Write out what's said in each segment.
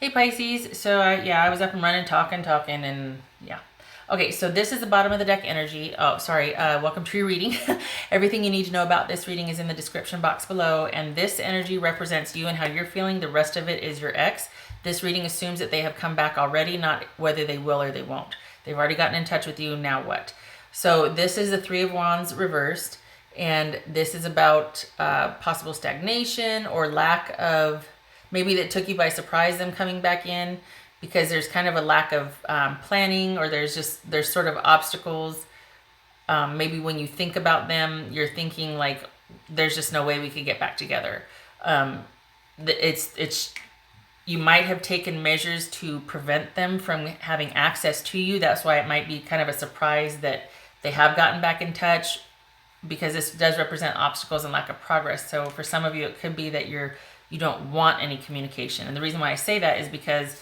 Hey Pisces, so yeah, I was up and running, talking, and yeah. Okay, so this is the bottom of the deck energy. Oh, sorry. Welcome to your reading. Everything you need to know about this reading is in the description box below, and this energy represents you and how you're feeling. The rest of it is your ex. This reading assumes that they have come back already, not whether they will or they won't. They've already gotten in touch with you, now what? So this is the Three of Wands reversed, and this is about possible stagnation or lack of, maybe that took you by surprise, them coming back in, because there's kind of a lack of planning, or there's sort of obstacles. Maybe when you think about them, you're thinking like, there's just no way we could get back together. It's you might have taken measures to prevent them from having access to you. That's why it might be kind of a surprise that they have gotten back in touch, because this does represent obstacles and lack of progress. So for some of you, it could be that you don't want any communication. And the reason why I say that is because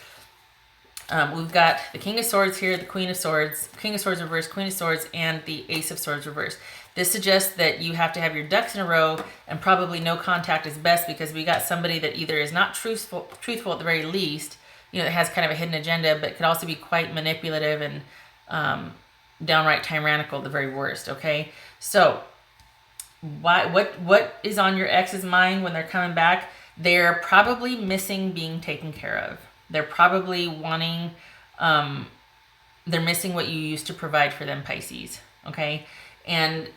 we've got the King of Swords here, the Queen of Swords, King of Swords reversed, Queen of Swords, and the Ace of Swords reversed. This suggests that you have to have your ducks in a row, and probably no contact is best, because we got somebody that either is not truthful at the very least, that has kind of a hidden agenda, but could also be quite manipulative and downright tyrannical at the very worst. Okay, so what is on your ex's mind when they're coming back? They're probably missing being taken care of. They're probably wanting, they're missing what you used to provide for them, Pisces. Okay, and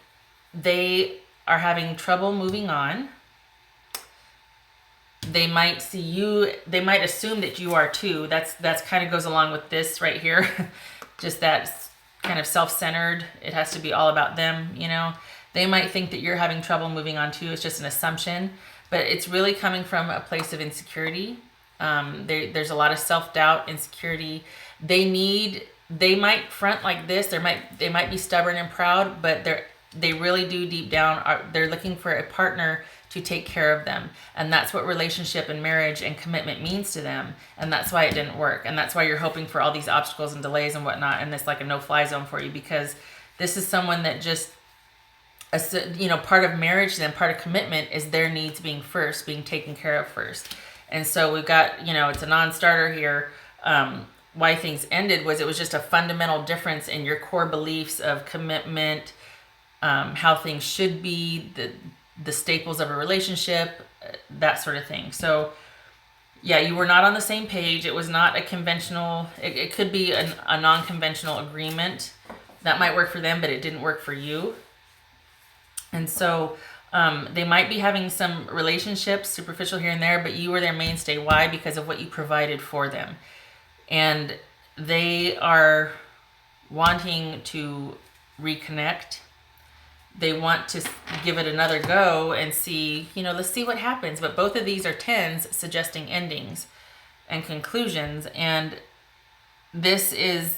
they are having trouble moving on. They might see you, they might assume that you are too. That's kind of goes along with this right here. Just that kind of self-centered. It has to be all about them, They might think that you're having trouble moving on too. It's just an assumption, but it's really coming from a place of insecurity. There's a lot of self-doubt, insecurity. They might front like this. They might be stubborn and proud, but they really do deep down they're looking for a partner to take care of them, and that's what relationship and marriage and commitment means to them. And that's why it didn't work, and that's why you're hoping for all these obstacles and delays and whatnot, and it's like a no-fly zone for you, because this is someone that just, part of marriage, then part of commitment is their needs being first, being taken care of first. And so we've got, it's a non-starter here. Why things ended was it was just a fundamental difference in your core beliefs of commitment, how things should be, the staples of a relationship, that sort of thing. So yeah, you were not on the same page. It was not a conventional, it could be a non-conventional agreement. That might work for them, but it didn't work for you. And so they might be having some relationships, superficial here and there, but you were their mainstay. Why? Because of what you provided for them. And they are wanting to reconnect. They want to give it another go and see, let's see what happens. But both of these are tens, suggesting endings and conclusions. And this is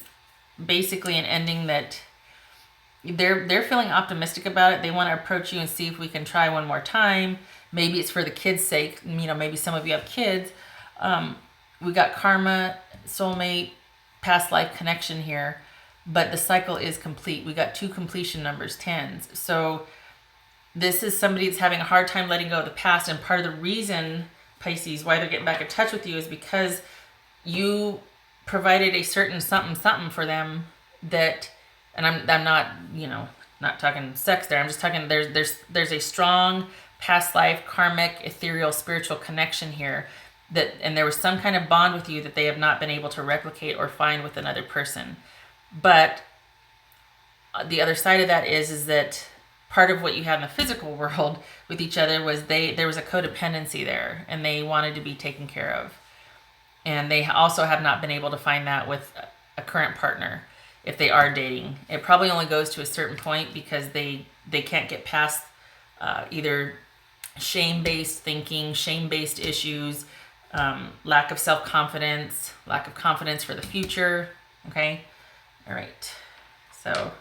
basically an ending that they're feeling optimistic about it. They want to approach you and see if we can try one more time. Maybe it's for the kids' sake. Maybe some of you have kids. We got karma, soulmate, past life connection here, but the cycle is complete. We got 2 completion numbers, tens. So this is somebody that's having a hard time letting go of the past, and part of the reason, Pisces, why they're getting back in touch with you is because you provided a certain something for them that, and I'm not, not talking sex there. I'm just talking, there's a strong past life, karmic, ethereal, spiritual connection here, and there was some kind of bond with you that they have not been able to replicate or find with another person. But the other side of that is that part of what you had in the physical world with each other was there was a codependency there, and they wanted to be taken care of. And they also have not been able to find that with a current partner. If they are dating, it probably only goes to a certain point, because they can't get past either shame-based thinking, shame-based issues, lack of self-confidence, lack of confidence for the future. Okay, all right. So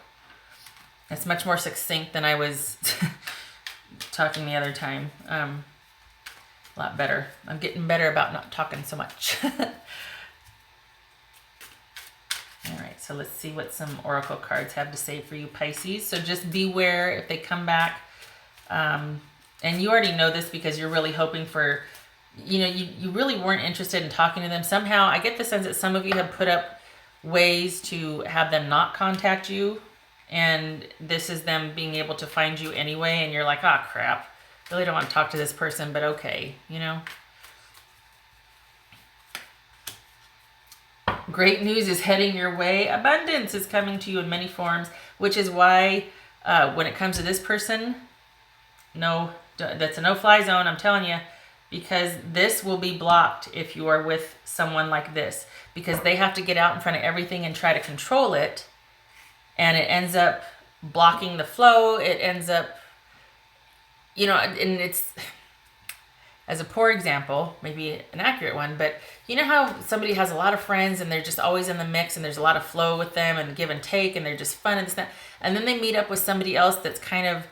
it's much more succinct than I was talking the other time. A lot better. I'm getting better about not talking so much. All right, so let's see what some oracle cards have to say for you, Pisces. So just beware if they come back. And you already know this, because you're really hoping for you really weren't interested in talking to them. Somehow I get the sense that some of you have put up ways to have them not contact you, and this is them being able to find you anyway, and you're like, ah, crap, really don't want to talk to this person, but okay, Great news is heading your way. Abundance is coming to you in many forms, which is why when it comes to this person, no, that's a no-fly zone, I'm telling you, because this will be blocked if you are with someone like this, because they have to get out in front of everything and try to control it, and it ends up blocking the flow. It ends up, and it's, as a poor example, maybe an accurate one, but you know how somebody has a lot of friends and they're just always in the mix and there's a lot of flow with them and give and take and they're just fun and stuff, and then they meet up with somebody else that's kind of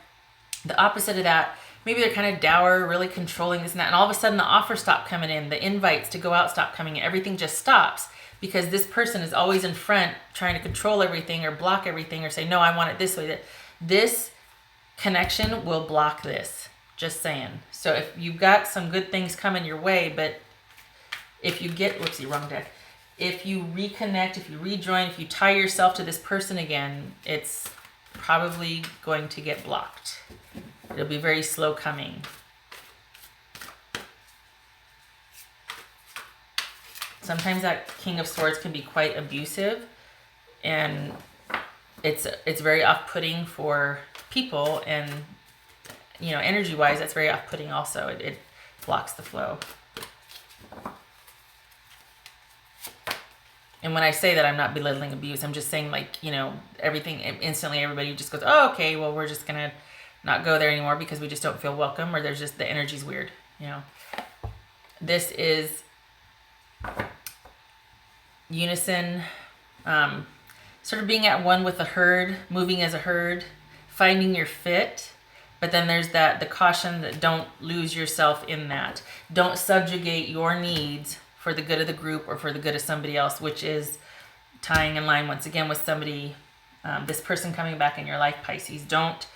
the opposite of that. Maybe they're kind of dour, really controlling this and that, and all of a sudden the offers stop coming in, the invites to go out stop coming in, everything just stops because this person is always in front trying to control everything or block everything or say, no, I want it this way. That this connection will block this. Just saying. So if you've got some good things coming your way, but if you get, whoopsie, wrong deck. If you reconnect, if you rejoin, if you tie yourself to this person again, it's probably going to get blocked. It'll be very slow coming. Sometimes that King of Swords can be quite abusive, and it's very off-putting for people, and energy-wise, that's very off-putting also. It blocks the flow. And when I say that, I'm not belittling abuse. I'm just saying, everything, instantly everybody just goes, oh, okay, well, we're just going to not go there anymore because we just don't feel welcome, or there's just, the energy's weird, This is unison, sort of being at one with the herd, moving as a herd, finding your fit. But then there's the caution that don't lose yourself in that. Don't subjugate your needs for the good of the group or for the good of somebody else, which is tying in line once again with somebody, this person coming back in your life, Pisces. Don't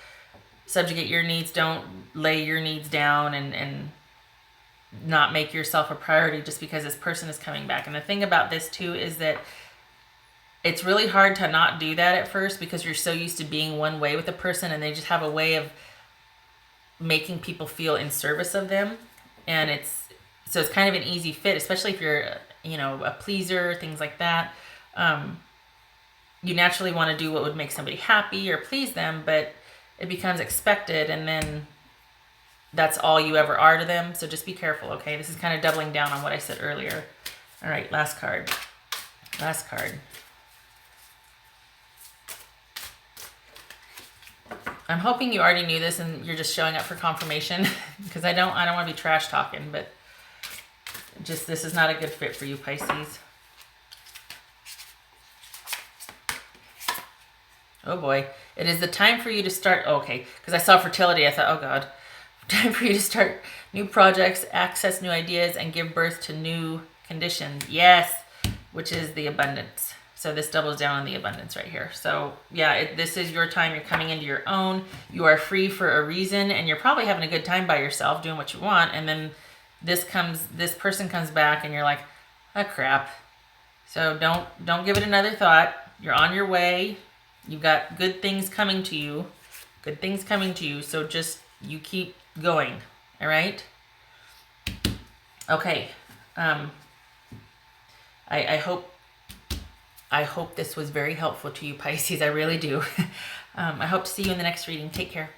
subjugate your needs. Don't lay your needs down and not make yourself a priority just because this person is coming back. And the thing about this too is that it's really hard to not do that at first because you're so used to being one way with a person, and they just have a way of making people feel in service of them, and it's kind of an easy fit, especially if you're a pleaser, things like that. You naturally want to do what would make somebody happy or please them, but it becomes expected, and then that's all you ever are to them. So just be careful, okay? This is kind of doubling down on what I said earlier. All right, last card. I'm hoping you already knew this and you're just showing up for confirmation because I don't want to be trash talking, but just this is not a good fit for you, Pisces. Oh boy. It is the time for you to start. Okay, because I saw fertility. I thought, oh God. Time for you to start new projects, access new ideas, and give birth to new conditions. Yes, which is the abundance. So this doubles down on the abundance right here. So yeah, this is your time. You're coming into your own. You are free for a reason, and you're probably having a good time by yourself doing what you want. And then this person comes back, and you're like, oh crap. So don't give it another thought. You're on your way. You've got good things coming to you. Good things coming to you. So just you keep going. All right. Okay. I hope this was very helpful to you, Pisces. I really do. I hope to see you in the next reading. Take care.